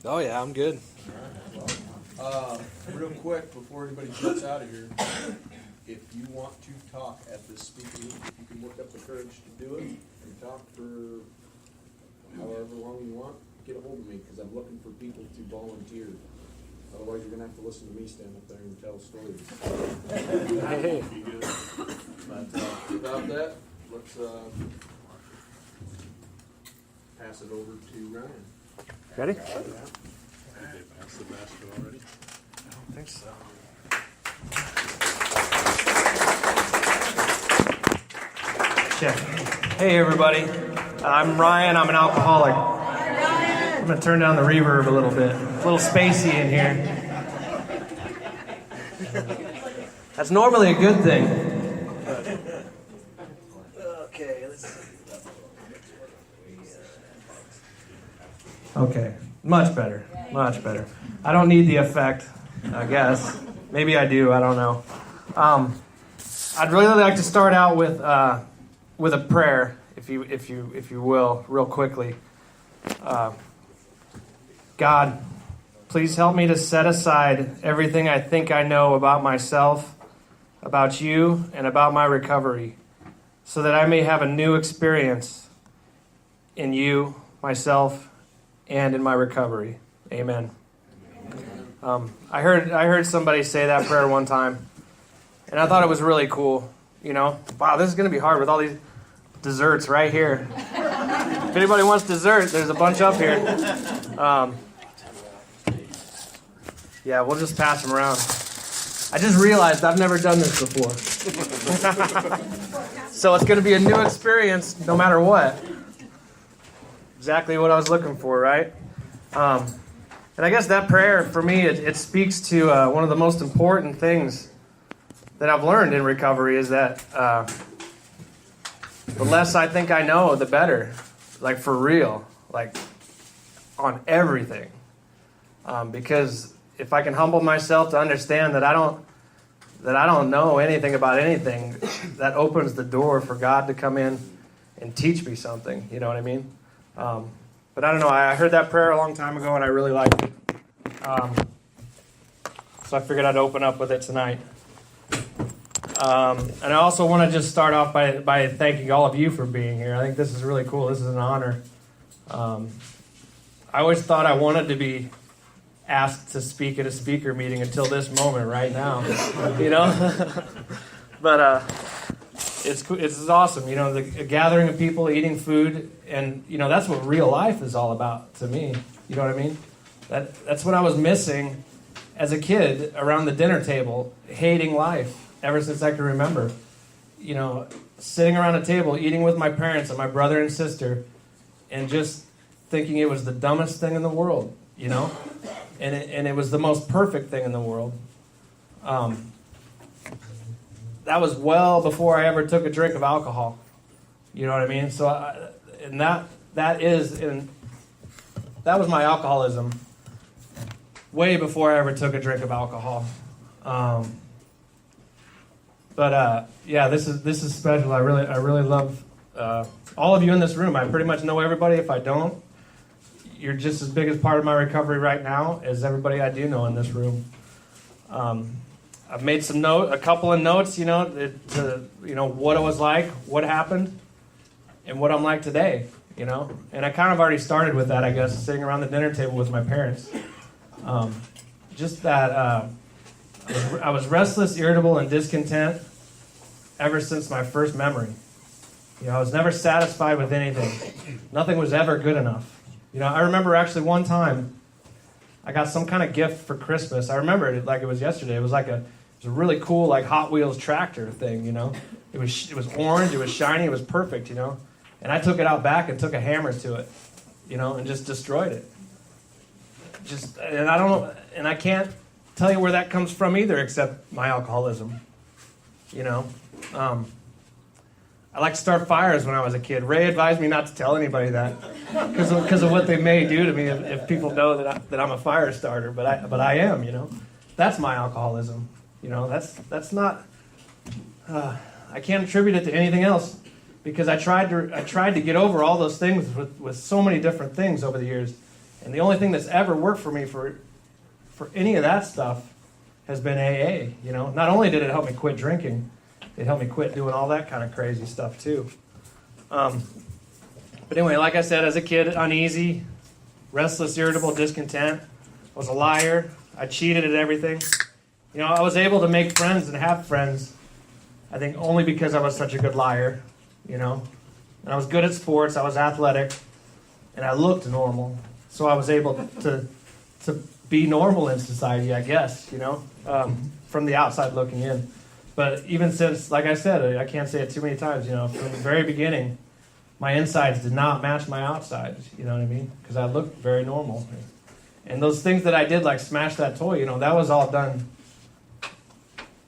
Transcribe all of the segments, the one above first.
Oh yeah, I'm good. Real quick, before anybody gets out of here, if you want to talk at this speaker meeting, if you can work up the courage to do it and talk for however long you want, get a hold of me, because I'm looking for people to volunteer. Otherwise, you're going to have to listen to me stand up there and tell stories. Hey. But without that, let's pass it over to Ryan. Ready? Did they pass the basket already? I don't think so. Okay. Hey everybody, I'm Ryan. I'm an alcoholic. I'm gonna turn down the reverb a little bit. It's a little spacey in here. That's normally a good thing. Okay, let's see. Okay, much better. Much better. I don't need the effect, I guess. Maybe I do. I don't know. I'd really like to start out with a prayer, if you will, real quickly. God, please help me to set aside everything I think I know about myself, about you, and about my recovery, so that I may have a new experience in you, myself, and in my recovery. Amen. I heard somebody say that prayer one time, and I thought it was really cool. You know, wow, this is going to be hard with all these desserts right here. If anybody wants dessert, there's a bunch up here. Yeah, we'll just pass them around. I just realized I've never done this before. So it's going to be a new experience no matter what. Exactly what I was looking for, right? And I guess that prayer, for me, it speaks to one of the most important things that I've learned in recovery is that the less I think I know, the better. Like, for real. Like, on everything. Because if I can humble myself to understand that I don't know anything about anything, that opens the door for God to come in and teach me something. You know what I mean? But I don't know. I heard that prayer a long time ago, and I really liked it. So I figured I'd open up with it tonight. And I also want to just start off by thanking all of you for being here. I think this is really cool. This is an honor. I always thought I wanted to be asked to speak at a speaker meeting until this moment right now. You know? But it's awesome. You know, the gathering of people, eating food, and, you know, that's what real life is all about to me. You know what I mean? That's what I was missing as a kid around the dinner table, hating life ever since I can remember. You know, sitting around a table, eating with my parents and my brother and sister, and just thinking it was the dumbest thing in the world, you know? And it was the most perfect thing in the world. That was well before I ever took a drink of alcohol. You know what I mean? So, that was my alcoholism way before I ever took a drink of alcohol. Yeah, this is special. I really love all of you in this room. I pretty much know everybody. If I don't, you're just as big as part of my recovery right now as everybody I do know in this room. I've made a couple of notes, you know, what it was like, what happened, and what I'm like today, you know. And I kind of already started with that, I guess, sitting around the dinner table with my parents. Just that I was restless, irritable, and discontent ever since my first memory. You know, I was never satisfied with anything. Nothing was ever good enough. You know, I remember actually one time I got some kind of gift for Christmas. I remember it like it was yesterday. It was a really cool like Hot Wheels tractor thing, you know. It was orange, it was shiny, it was perfect, you know. And I took it out back and took a hammer to it, you know, and just destroyed it. And I can't tell you where that comes from either, except my alcoholism, you know. I like to start fires when I was a kid. Ray advised me not to tell anybody that because of what they may do to me if people know that I'm a fire starter. But I am, you know. That's my alcoholism. You know, that's not. I can't attribute it to anything else because I tried to get over all those things with so many different things over the years, And the only thing that's ever worked for me for any of that stuff has been AA. You know, not only did it help me quit drinking, it helped me quit doing all that kind of crazy stuff too. But anyway, like I said, as a kid, uneasy, restless, irritable, discontent, was a liar. I cheated at everything. You know, I was able to make friends and have friends, I think only because I was such a good liar, you know. And I was good at sports, I was athletic, and I looked normal. So I was able to be normal in society, I guess, you know, from the outside looking in. But even since, like I said, I can't say it too many times, you know, from the very beginning, my insides did not match my outsides, you know what I mean? Because I looked very normal. And those things that I did, like smash that toy, you know, that was all done.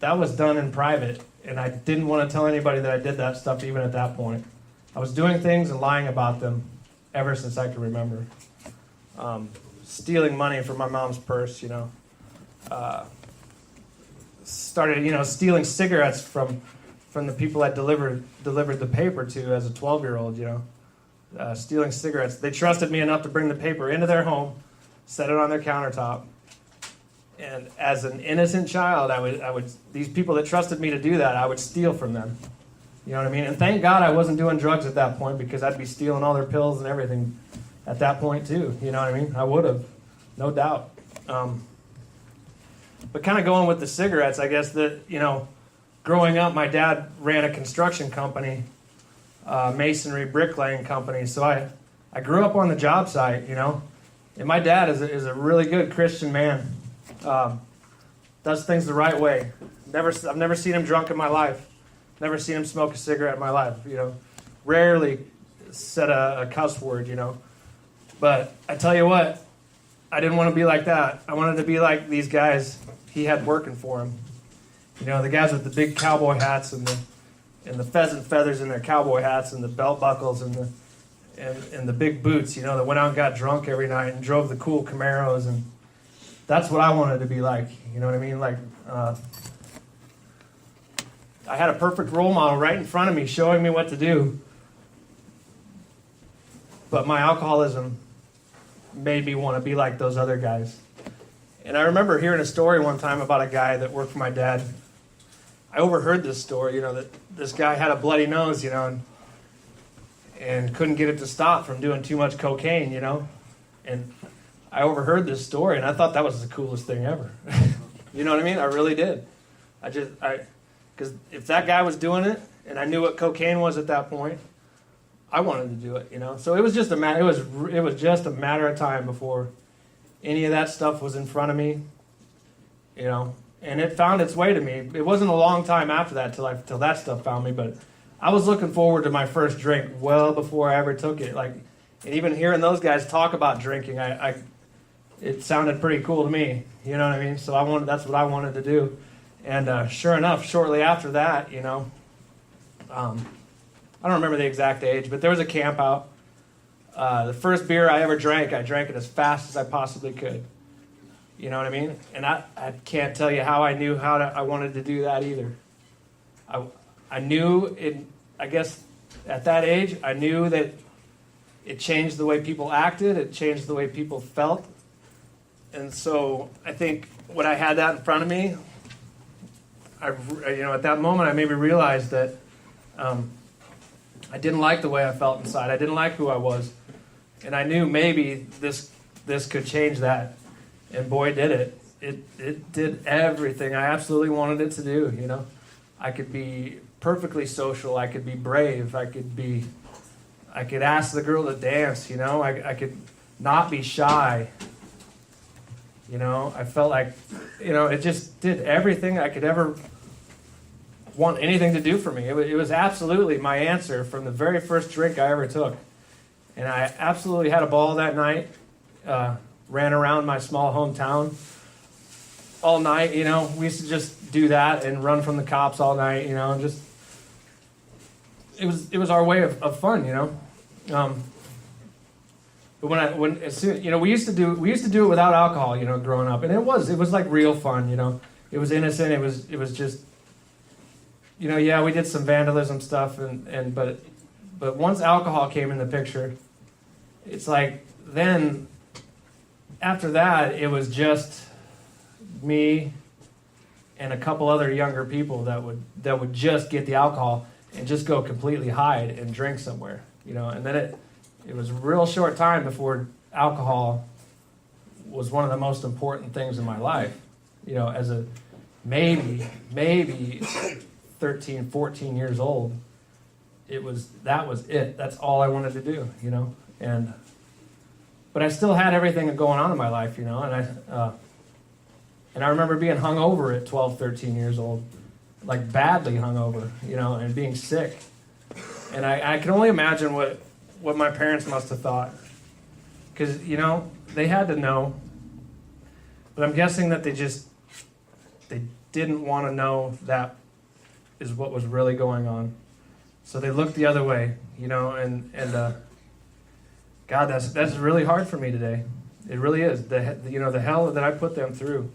That was done in private. And I didn't want to tell anybody that I did that stuff even at that point. I was doing things and lying about them ever since I can remember. Stealing money from my mom's purse, you know. Started, you know, stealing cigarettes from the people I delivered the paper to as a 12-year-old, you know. Stealing cigarettes. They trusted me enough to bring the paper into their home, set it on their countertop. And as an innocent child, I would these people that trusted me to do that, I would steal from them. You know what I mean? And thank God I wasn't doing drugs at that point, because I'd be stealing all their pills and everything at that point too. You know what I mean? I would have, no doubt. But kind of going with the cigarettes, I guess that, you know, growing up, my dad ran a construction company, masonry, bricklaying company. So I grew up on the job site, you know. And my dad is a really good Christian man. Does things the right way. I've never seen him drunk in my life. Never seen him smoke a cigarette in my life, you know. Rarely said a cuss word, you know. But I tell you what, I didn't want to be like that. I wanted to be like these guys he had working for him. You know, the guys with the big cowboy hats and the pheasant feathers in their cowboy hats and the belt buckles and the big boots, you know, that went out and got drunk every night and drove the cool Camaros. And that's what I wanted to be like, you know what I mean? Like, I had a perfect role model right in front of me showing me what to do. But my alcoholism made me want to be like those other guys. And I remember hearing a story one time about a guy that worked for my dad. I overheard this story, you know, that this guy had a bloody nose, you know, and couldn't get it to stop from doing too much cocaine, you know. And I overheard this story, and I thought that was the coolest thing ever. You know what I mean? I really did. Because if that guy was doing it, and I knew what cocaine was at that point, I wanted to do it, you know. So it was just a matter. It was just a matter of time before any of that stuff was in front of me, you know. And it found its way to me. It wasn't a long time after that till that stuff found me, but I was looking forward to my first drink well before I ever took it. Like, and even hearing those guys talk about drinking, it sounded pretty cool to me. You know what I mean? So that's what I wanted to do. And sure enough, shortly after that, you know, I don't remember the exact age, but there was a camp out. The first beer I ever drank, I drank it as fast as I possibly could. You know what I mean? And I can't tell you how I knew I wanted to do that either. I knew it, I guess at that age, I knew that it changed the way people acted, it changed the way people felt. And so I think when I had that in front of me, at that moment I maybe realized that I didn't like the way I felt inside. I didn't like who I was. And I knew maybe this could change that. And boy, did it. It did everything I absolutely wanted it to do, you know. I could be perfectly social. I could be brave. I could ask the girl to dance, you know. I could not be shy. You know, I felt like, you know, it just did everything I could ever want anything to do for me. It was absolutely my answer from the very first drink I ever took. And I absolutely had a ball that night. Ran around my small hometown all night, you know. We used to just do that and run from the cops all night, you know, and just it was our way of fun, you know. But we used to do it without alcohol, you know, growing up, and it was like real fun, you know. It was innocent. It was just, you know, yeah, we did some vandalism stuff, but once alcohol came in the picture, it's like then after that, it was just me and a couple other younger people that would just get the alcohol and just go completely hide and drink somewhere, and then it was a real short time before alcohol was one of the most important things in my life, as a maybe 13, 14 years old. That was it. That's all I wanted to do, but I still had everything going on in my life, and I remember being hungover at 12, 13 years old, like badly hungover, and being sick. And I can only imagine what my parents must have thought. Because, they had to know. But I'm guessing that they didn't want to know that is what was really going on. So they looked the other way, and God, that's really hard for me today. It really is. The hell that I put them through.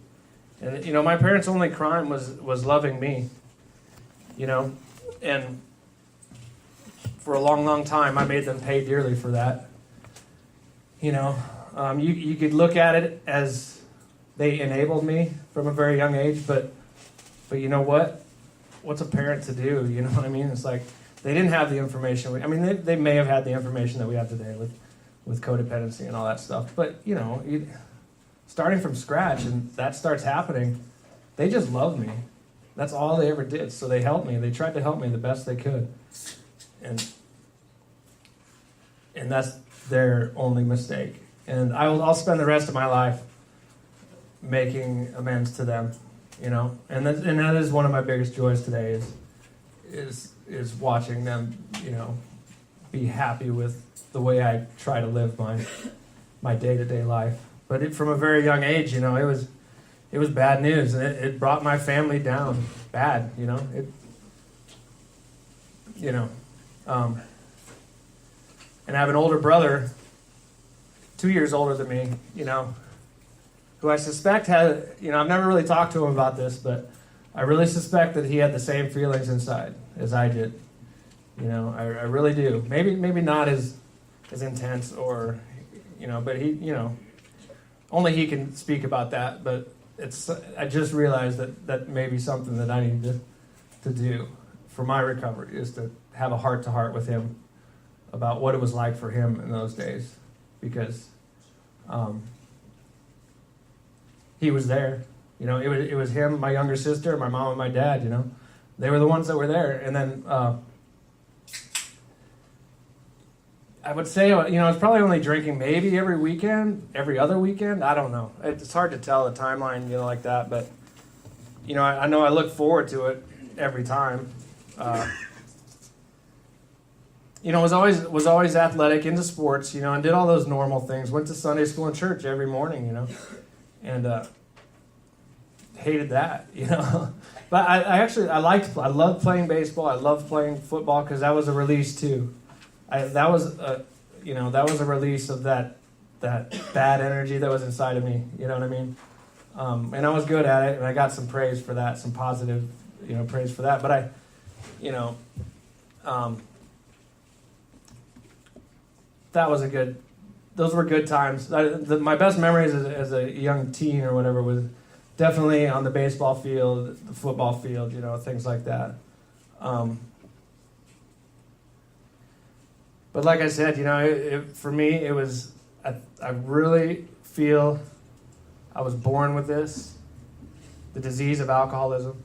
And, my parents' only crime was loving me, and for a long, long time, I made them pay dearly for that. You could look at it as they enabled me from a very young age, but you know what? What's a parent to do? You know what I mean? It's like they didn't have the information. They may have had the information that we have today with codependency and all that stuff, but starting from scratch and that starts happening, they just loved me. That's all they ever did. So they helped me. They tried to help me the best they could, and that's their only mistake. And I'll spend the rest of my life making amends to them, And that is one of my biggest joys today is watching them, be happy with the way I try to live my day-to-day life. But from a very young age, it was bad news, and it brought my family down bad, and I have an older brother, 2 years older than me, who I suspect had, I've never really talked to him about this, but I really suspect that he had the same feelings inside as I did. I really do. Maybe not as intense or, but he, only he can speak about that, but I just realized that may be something that I need to do for my recovery, is to have a heart-to-heart with him about what it was like for him in those days, because he was there. It was him, my younger sister, my mom, and my dad. They were the ones that were there. And then I would say, it's probably only drinking maybe every weekend, every other weekend. I don't know. It's hard to tell the timeline, like that. But I know I look forward to it every time. Was always athletic, into sports, and did all those normal things. Went to Sunday school and church every morning, and hated that, But I loved playing baseball. I loved playing football because that was a release too. That was a release of that bad energy that was inside of me. You know what I mean? And I was good at it, and I got some praise for that, some positive, praise for that. But that was those were good times. My best memories as a young teen or whatever was definitely on the baseball field, the football field, things like that. But like I said, for me, it was, I really feel I was born with this, the disease of alcoholism.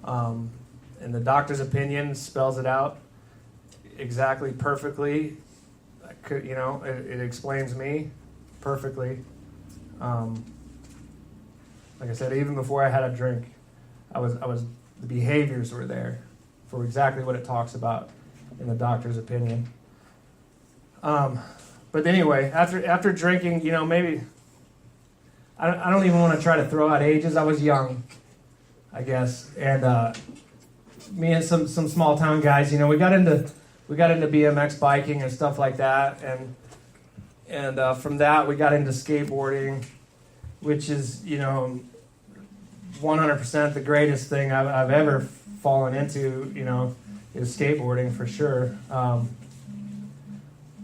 And the doctor's opinion spells it out exactly, perfectly. It explains me perfectly. Like I said, even before I had a drink, the behaviors were there for exactly what it talks about in the doctor's opinion. But anyway, after drinking, maybe I don't even want to try to throw out ages. I was young, I guess, and me and some small town guys, we got into BMX biking and stuff like that, and from that we got into skateboarding, which is 100% the greatest thing I've ever fallen into. Is skateboarding for sure.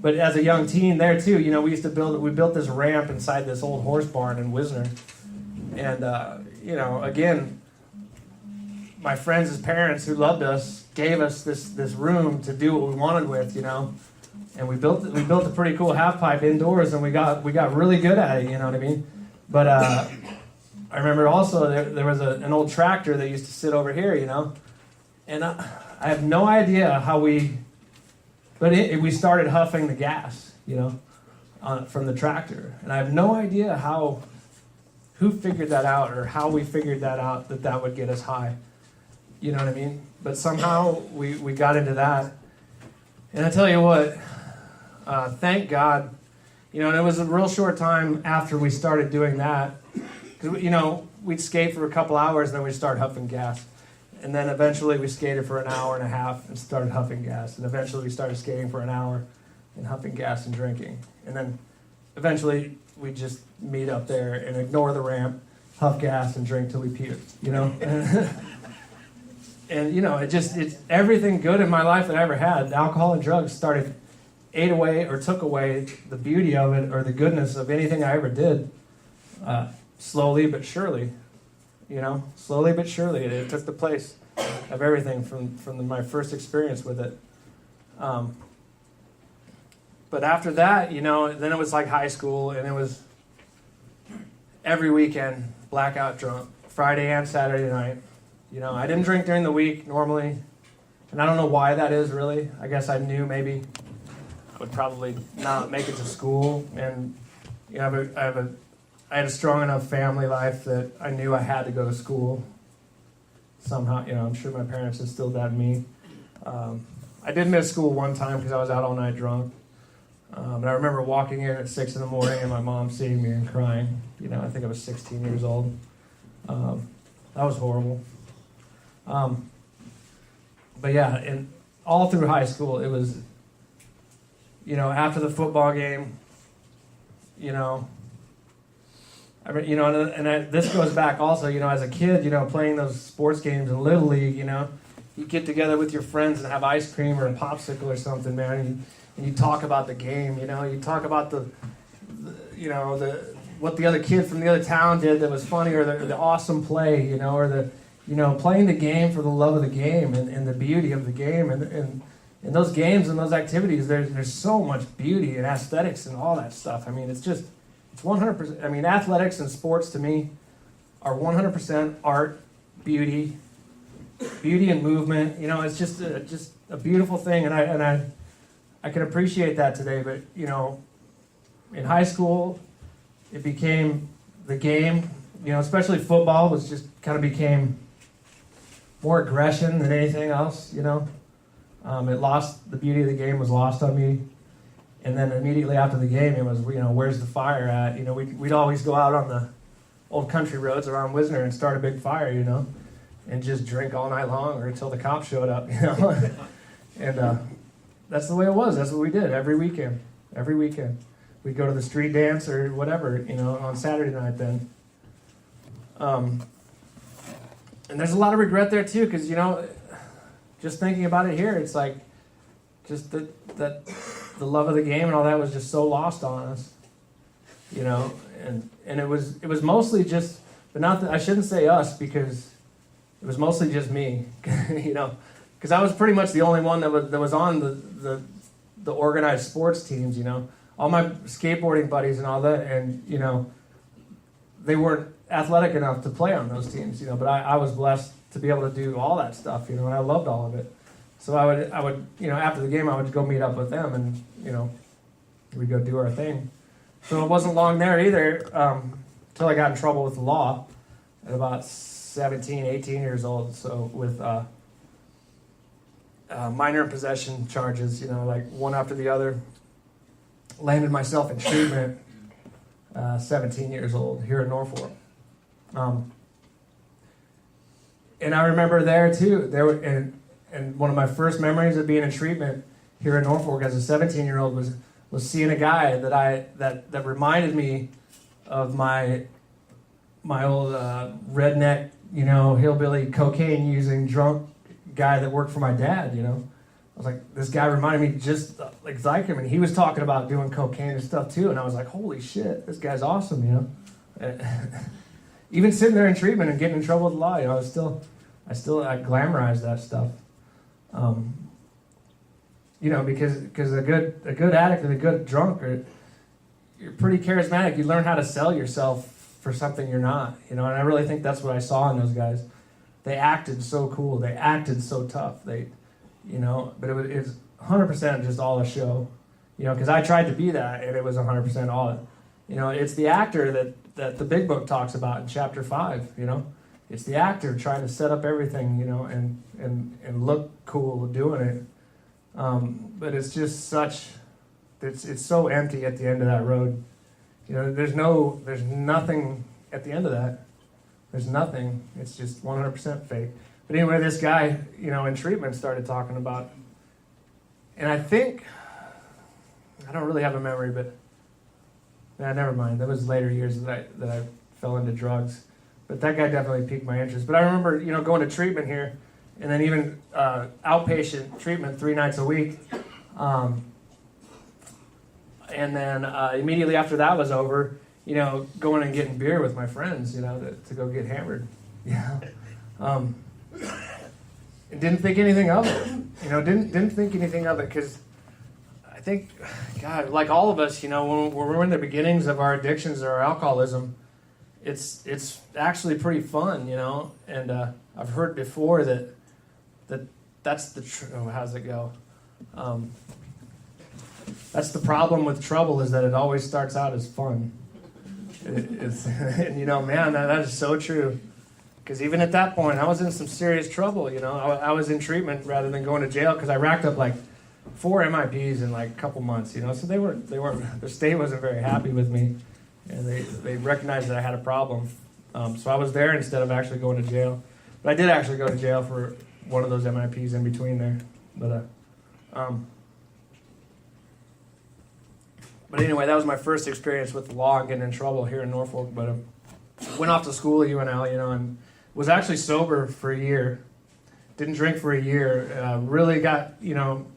But as a young teen there too, you know, we built this ramp inside this old horse barn in Wisner. And, you know, again, my friends' parents who loved us gave us this room to do what we wanted with, you know. And we built a pretty cool half pipe indoors, and we got really good at it, you know what I mean? But I remember also there was an old tractor that used to sit over here, you know. And I have no idea how we started huffing the gas, you know, from the tractor. And I have no idea who figured that out or how we figured that out that would get us high. You know what I mean? But somehow we got into that. And I tell you what, thank God, you know, and it was a real short time after we started doing that. 'Cause, you know, we'd skate for a couple hours and then we'd start huffing gas. And then eventually we skated for an hour and a half and started huffing gas. And eventually we started skating for an hour and huffing gas and drinking. And then eventually we just meet up there and ignore the ramp, huff gas and drink till we puke, you know? And you know, it's everything good in my life that I ever had. Alcohol and drugs ate away or took away the beauty of it or the goodness of anything I ever did. Slowly but surely, you know, slowly but surely, it took the place of everything from my first experience with it. But after that, you know, then it was like high school, and it was every weekend blackout drunk, Friday and Saturday night. You know, I didn't drink during the week normally, and I don't know why that is really. I guess I knew maybe I would probably not make it to school, and you know, I had a strong enough family life that I knew I had to go to school somehow. You know, I'm sure my parents instilled that in me. I did miss school one time because I was out all night drunk. And I remember walking in at 6 in the morning and my mom seeing me and crying. You know, I think I was 16 years old. That was horrible. But yeah, and all through high school, it was, you know, after the football game, you know, you know, this goes back also, you know, as a kid, you know, playing those sports games in Little League, you know, you get together with your friends and have ice cream or a popsicle or something, man, and you talk about the game, you know, you talk about what the other kid from the other town did that was funny, or the awesome play, you know, or playing the game for the love of the game and the beauty of the game, and in those games and those activities, there's so much beauty and aesthetics and all that stuff. I mean, it's 100%. I mean, athletics and sports to me are 100% art, beauty and movement. You know, it's just a beautiful thing, and I can appreciate that today. But you know, in high school, it became the game. You know, especially football became more aggression than anything else. You know, the beauty of the game was lost on me. And then immediately after the game, it was, you know, where's the fire at? You know, we'd always go out on the old country roads around Wisner and start a big fire, you know, and just drink all night long or until the cops showed up, you know. And that's the way it was. That's what we did every weekend. Every weekend. We'd go to the street dance or whatever, you know, on Saturday night then. And there's a lot of regret there too, because, you know, just thinking about it here, it's like just that the love of the game and all that was just so lost on us, you know, and it was mostly just, but not that I shouldn't say us, because it was mostly just me, you know, because I was pretty much the only one that was on the organized sports teams, you know, all my skateboarding buddies and all that, and you know, they weren't athletic enough to play on those teams, you know, but I was blessed to be able to do all that stuff, you know, and I loved all of it. So I would, you know, after the game, I would go meet up with them, and you know, we'd go do our thing. So it wasn't long there either, until I got in trouble with the law at about 17, 18 years old. So with minor possession charges, you know, like one after the other. Landed myself in treatment, 17 years old, here in Norfolk. And I remember there too, and one of my first memories of being in treatment here in Norfolk as a 17-year-old was seeing a guy that reminded me of my old redneck, you know, hillbilly cocaine using drunk guy that worked for my dad, you know. was like, this guy reminded me just like him, and he was talking about doing cocaine and stuff too, and I was like, holy shit, this guy's awesome, you know. Even sitting there in treatment and getting in trouble with the law, you know, I glamorized that stuff. You know, because a good addict and a good drunk you're pretty charismatic. You learn how to sell yourself for something you're not, you know. And I really think that's what I saw in those guys. They acted so cool. They acted so tough. You know, but it's 100% just all a show, you know. Because I tried to be that, and it was 100% all. You know, it's the actor that the big book talks about in chapter 5. You know, it's the actor trying to set up everything, you know, and look cool doing it. But it's just it's so empty at the end of that road. You know, there's nothing at the end of that. There's nothing. It's just 100% fake. But anyway, this guy, you know, in treatment started talking about, and I think, I don't really have a memory, but never mind. That was later years that I fell into drugs. But that guy definitely piqued my interest. But I remember, you know, going to treatment here, and then even outpatient treatment 3 nights a week. And then immediately after that was over, you know, going and getting beer with my friends, you know, to go get hammered. Yeah. Didn't think anything of it. You know, didn't think anything of it because I think, God, like all of us, you know, when we're in the beginnings of our addictions or our alcoholism, it's actually pretty fun, you know. And I've heard before that's the how's it go? That's the problem with trouble, is that it always starts out as fun. And you know, man, that is so true. Because even at that point, I was in some serious trouble. You know, I was in treatment rather than going to jail because I racked up like 4 MIPs in like a couple months. You know, so they weren't. Their state wasn't very happy with me, and they recognized that I had a problem. So I was there instead of actually going to jail. But I did actually go to jail for one of those MIPs in between there. But anyway, that was my first experience with the law and getting in trouble here in Norfolk. But went off to school at UNL, you know, and was actually sober for a year. Didn't drink for a year. Really got, you know,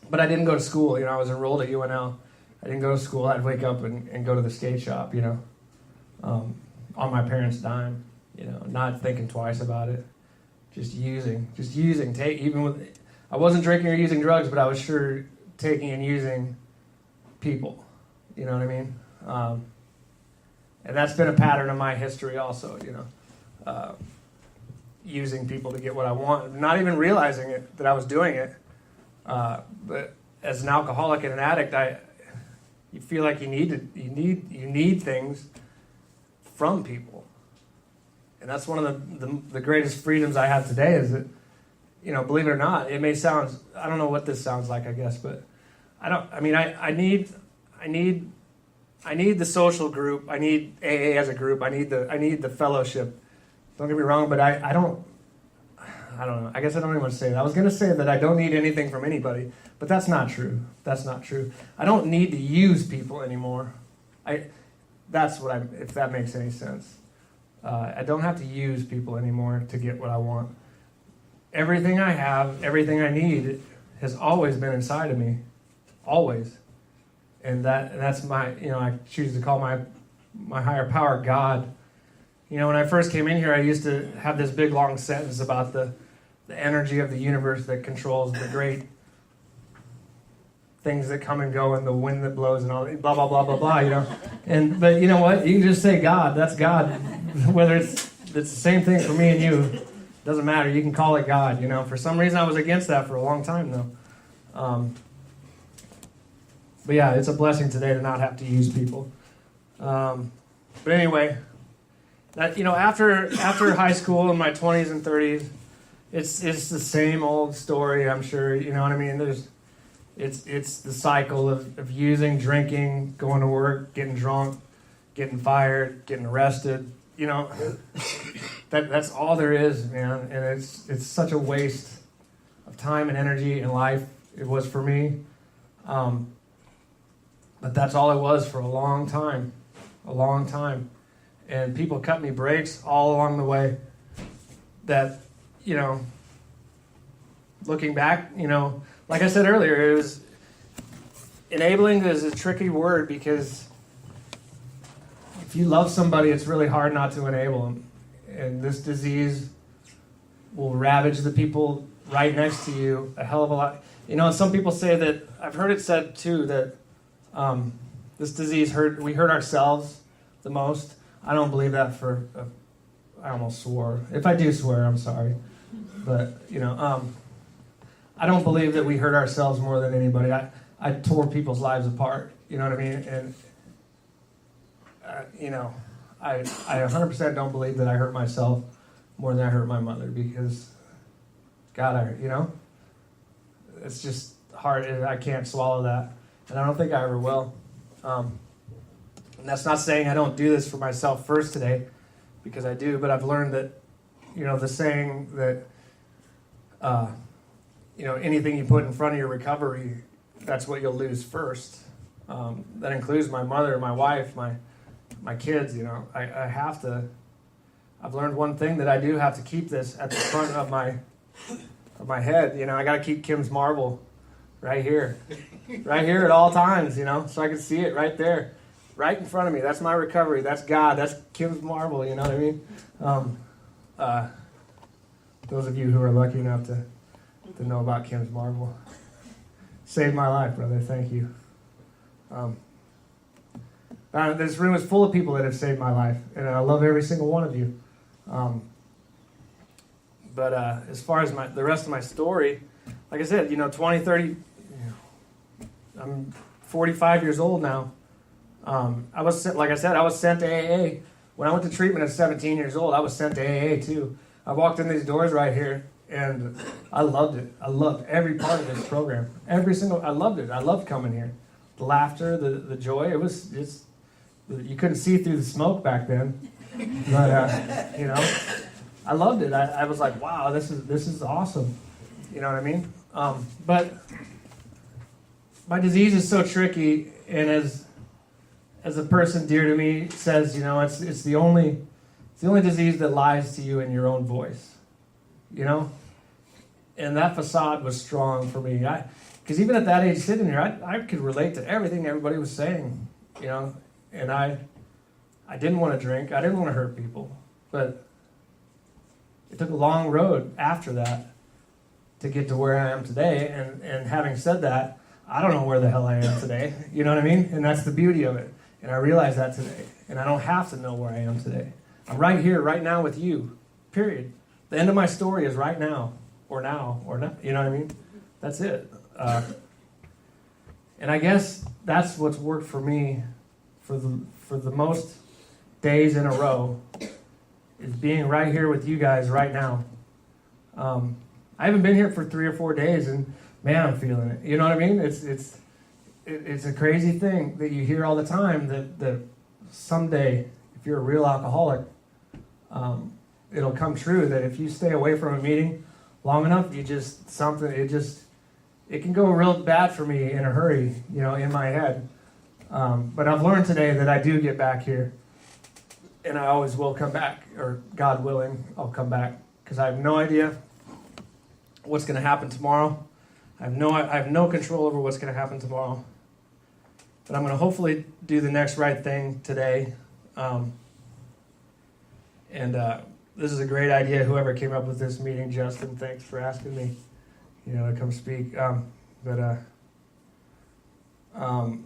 but I didn't go to school. You know, I was enrolled at UNL. I didn't go to school. I'd wake up and go to the skate shop, you know, on my parents' dime, you know, not thinking twice about it. Just using. I wasn't drinking or using drugs, but I was sure taking and using people. You know what I mean? And that's been a pattern of my history also, you know. Using people to get what I want, not even realizing it, that I was doing it. But as an alcoholic and an addict, you feel like you need things from people. And that's one of the greatest freedoms I have today is that, you know, believe it or not, it may sound, I don't know what this sounds like, I guess, but I need the social group. I need AA as a group. I need the fellowship. Don't get me wrong, but I don't know. I guess I don't even want to say that. I was going to say that I don't need anything from anybody, but that's not true. That's not true. I don't need to use people anymore. If that makes any sense. I don't have to use people anymore to get what I want. Everything I have, everything I need has always been inside of me. Always. And that's my, you know, I choose to call my higher power God. You know, when I first came in here, I used to have this big long sentence about the energy of the universe that controls the great things that come and go and the wind that blows and all, blah, blah, blah, blah, blah, you know. But you know what? You can just say God. That's God. Whether it's the same thing for me and you, doesn't matter. You can call it God, you know. For some reason, I was against that for a long time, though. But yeah, it's a blessing today to not have to use people. But anyway, that, you know, after high school in my 20s and 30s, it's the same old story. I'm sure, you know what I mean. It's the cycle of using, drinking, going to work, getting drunk, getting fired, getting arrested. You know, that's all there is, man. And it's such a waste of time and energy and life. It was for me. But that's all it was for a long time. And people cut me breaks all along the way that, you know, looking back, like I said earlier, it was enabling is a tricky word because if you love somebody, it's really hard not to enable them. And this disease will ravage the people right next to you a hell of a lot. And some people say that, I've heard it said too, that this disease we hurt ourselves the most. I don't believe that I almost swore. If I do swear, I'm sorry. But, I don't believe that we hurt ourselves more than anybody. I tore people's lives apart. You know what I mean? And, I 100% don't believe that I hurt myself more than I hurt my mother because, God, it's just hard. I can't swallow that. And I don't think I ever will. And that's not saying I don't do this for myself first today, because I do, but I've learned that, the saying that, anything you put in front of your recovery, that's what you'll lose first. That includes my mother, my wife, my kids, I have to, I've learned one thing, that I do have to keep this at the front of my head. I got to keep Kim's marble right here at all times, so I can see it right there, right in front of me. That's my recovery. That's God. That's Kim's marble. You know what I mean? Those of you who are lucky enough to know about Kim's marble, saved my life, brother. Thank you. This room is full of people that have saved my life, and I love every single one of you. But as far as the rest of my story, like I said, 20, 30, I'm 45 years old now. I was sent to AA. When I went to treatment at 17 years old, I was sent to AA too. I walked in these doors right here, and I loved it. I loved every part of this program. I loved it. I loved coming here. The laughter, the joy, you couldn't see through the smoke back then. But, I loved it. I was like, wow, this is awesome. You know what I mean? But my disease is so tricky, and as a person dear to me says, it's the only disease that lies to you in your own voice. And that facade was strong for me. Because even at that age, sitting here, I could relate to everything everybody was saying. And I didn't want to drink. I didn't want to hurt people. But it took a long road after that to get to where I am today. And having said that, I don't know where the hell I am today. You know what I mean? And that's the beauty of it. And I realize that today. And I don't have to know where I am today. I'm right here, right now with you. Period. The end of my story is right now. Or now. Or not. You know what I mean? That's it. And I guess that's what's worked for me for the most days in a row, is being right here with you guys right now. I haven't been here for 3 or 4 days, and man, I'm feeling it. You know what I mean? It's a crazy thing that you hear all the time, that someday, if you're a real alcoholic, it'll come true, that if you stay away from a meeting long enough, it can go real bad for me in a hurry, in my head. But I've learned today that I do get back here, and I always will come back, or God willing, I'll come back, because I have no idea what's going to happen tomorrow. I have no control over what's going to happen tomorrow. But I'm going to hopefully do the next right thing today. This is a great idea. Whoever came up with this meeting, Justin, thanks for asking me, to come speak. But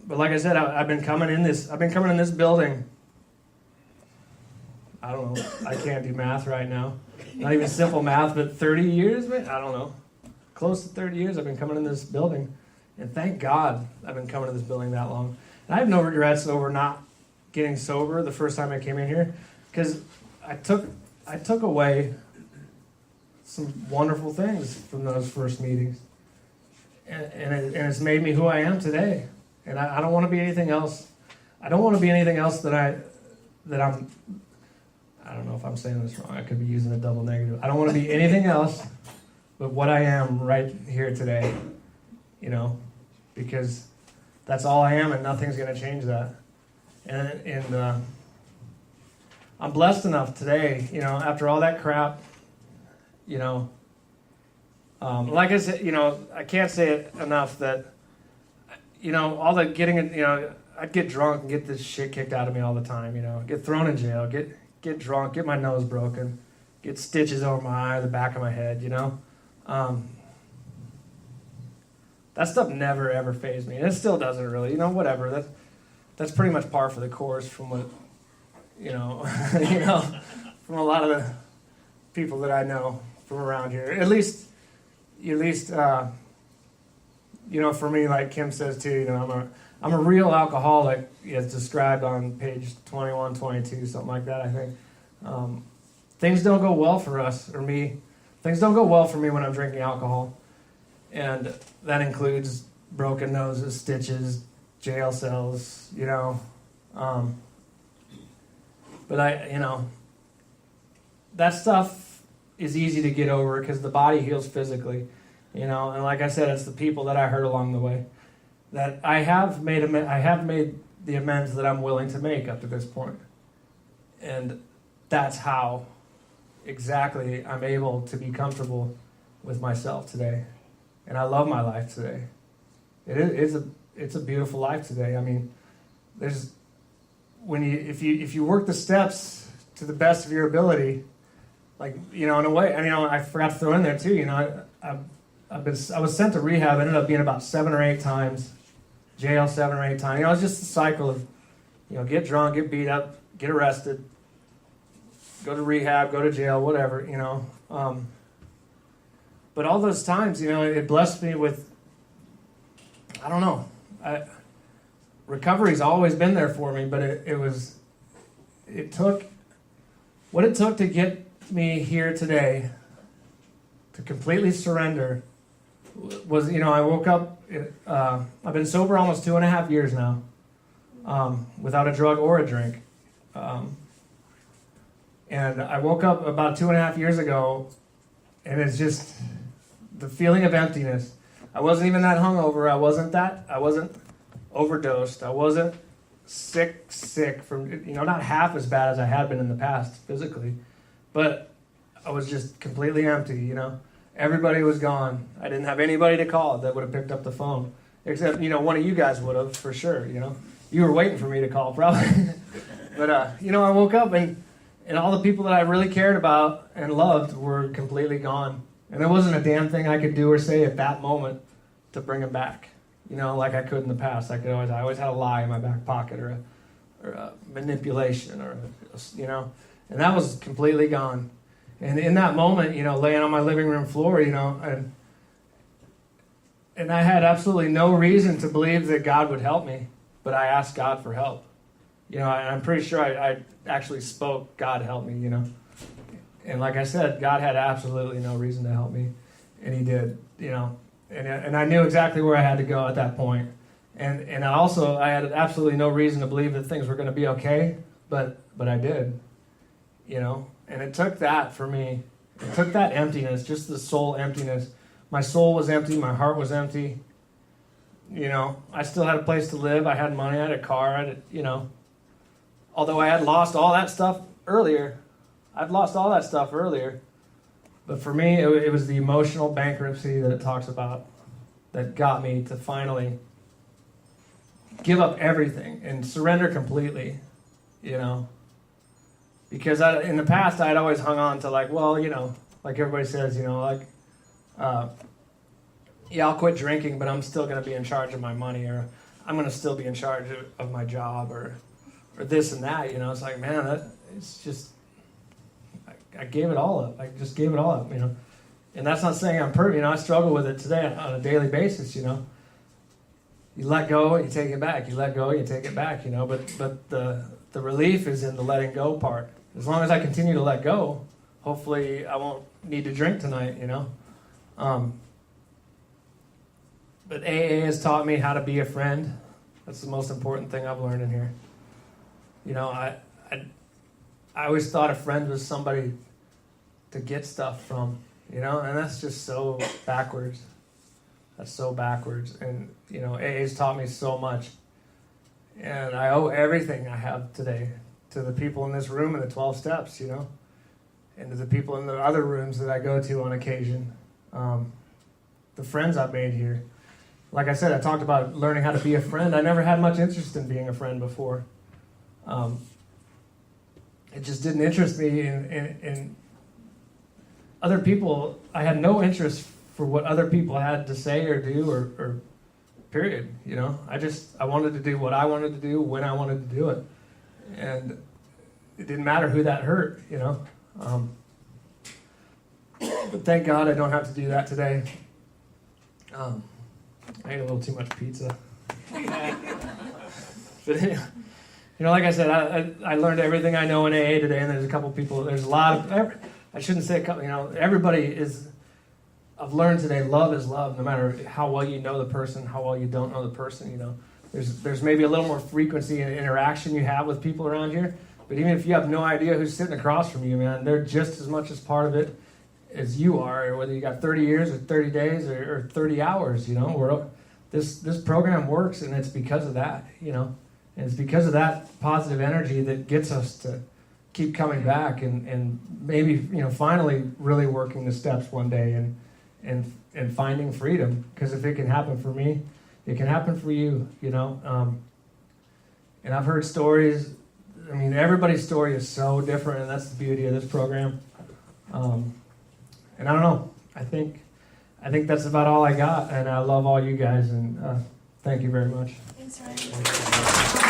like I said, I've been coming in this building. I don't know. I can't do math right now. Not even simple math, but 30 years, man? I don't know. Close to 30 years I've been coming in this building. And thank God I've been coming to this building that long. And I have no regrets over not getting sober the first time I came in here, because I took away some wonderful things from those first meetings. And it's made me who I am today. And I don't want to be anything else. I don't want to be anything else that I'm, I don't know if I'm saying this wrong. I could be using a double negative. I don't want to be anything else but what I am right here today, because that's all I am, and nothing's going to change that. And I'm blessed enough today, after all that crap, Like I said, I can't say it enough that, all the getting, I'd get drunk and get this shit kicked out of me all the time, get thrown in jail, get drunk, get my nose broken, get stitches over my eye or the back of my head, that stuff never ever fazed me, and it still doesn't really, whatever. That's pretty much par for the course from what, from a lot of the people that I know from around here. At least, for me, like Kim says too, I'm a real alcoholic, as described on page 21, 22, something like that, I think. Things don't go well for us, or me. Things don't go well for me when I'm drinking alcohol. And that includes broken noses, stitches, jail cells, But that stuff is easy to get over because the body heals physically, And like I said, it's the people that I hurt along the way that I have made the amends that I'm willing to make up to this point. And that's how exactly I'm able to be comfortable with myself today. And I love my life today. It's a beautiful life today. I mean, if you work the steps to the best of your ability, like, in a way, I forgot to throw in there too, I was sent to rehab, ended up being about 7 or 8 times, jail 7 or 8 times. It's just a cycle of, get drunk, get beat up, get arrested, go to rehab, go to jail, whatever, But all those times, it blessed me with, I don't know, recovery's always been there for me, but it took to get me here today to completely surrender was, I woke up, I've been sober almost 2.5 years now, without a drug or a drink. And I woke up about 2.5 years ago, and it's just the feeling of emptiness. I wasn't even that hungover. I wasn't overdosed. I wasn't sick from, not half as bad as I had been in the past physically, but I was just completely empty, Everybody was gone. I didn't have anybody to call that would have picked up the phone, except, one of you guys would have, for sure, You were waiting for me to call, probably. But, I woke up and all the people that I really cared about and loved were completely gone. And there wasn't a damn thing I could do or say at that moment to bring them back, like I could in the past. I always had a lie in my back pocket or a manipulation and that was completely gone. And in that moment, laying on my living room floor, and I had absolutely no reason to believe that God would help me, but I asked God for help. And I'm pretty sure I actually spoke, God help me, And like I said, God had absolutely no reason to help me, and He did, And I knew exactly where I had to go at that point. And I had absolutely no reason to believe that things were going to be okay, but I did, And it took that for me. It took that emptiness, just the soul emptiness. My soul was empty. My heart was empty. I still had a place to live. I had money. I had a car. Although I had lost all that stuff earlier. But for me, it was the emotional bankruptcy that it talks about that got me to finally give up everything and surrender completely, Because in the past, I'd always hung on to like everybody says, I'll quit drinking, but I'm still going to be in charge of my money, or I'm going to still be in charge of my job, or this and that, It's like, man, it's just, I gave it all up. I just gave it all up, And that's not saying I'm perfect, I struggle with it today on a daily basis, You let go, you take it back. You let go, you take it back, But the relief is in the letting go part. As long as I continue to let go, hopefully I won't need to drink tonight, But AA has taught me how to be a friend. That's the most important thing I've learned in here. I always thought a friend was somebody to get stuff from, and that's just so backwards. That's so backwards. And, AA's taught me so much. And I owe everything I have today to the people in this room and the 12 steps, and to the people in the other rooms that I go to on occasion. the friends I've made here. Like I said, I talked about learning how to be a friend. I never had much interest in being a friend before. It just didn't interest me in other people. I had no interest for what other people had to say or do or period. You know, I wanted to do what I wanted to do when I wanted to do it, and it didn't matter who that hurt. You know, but thank God I don't have to do that today. I ate a little too much pizza. But you know, like I said, I learned everything I know in AA today, and there's a couple people. There's a lot of. I shouldn't say a couple. You know, everybody is. I've learned today, love is love, no matter how well you know the person, how well you don't know the person. You know, there's maybe a little more frequency and interaction you have with people around here, but even if you have no idea who's sitting across from you, man, they're just as much as part of it as you are. Or whether you got 30 years or 30 days or 30 hours, you know, this program works, and it's because of that. You know, and it's because of that positive energy that gets us to keep coming back and maybe, you know, finally really working the steps one day and finding freedom. Because if it can happen for me, it can happen for you, you know. And I've heard stories. I mean, everybody's story is so different, and that's the beauty of this program. And I don't know. I think that's about all I got, and I love all you guys, and thank you very much. Thanks, Ryan.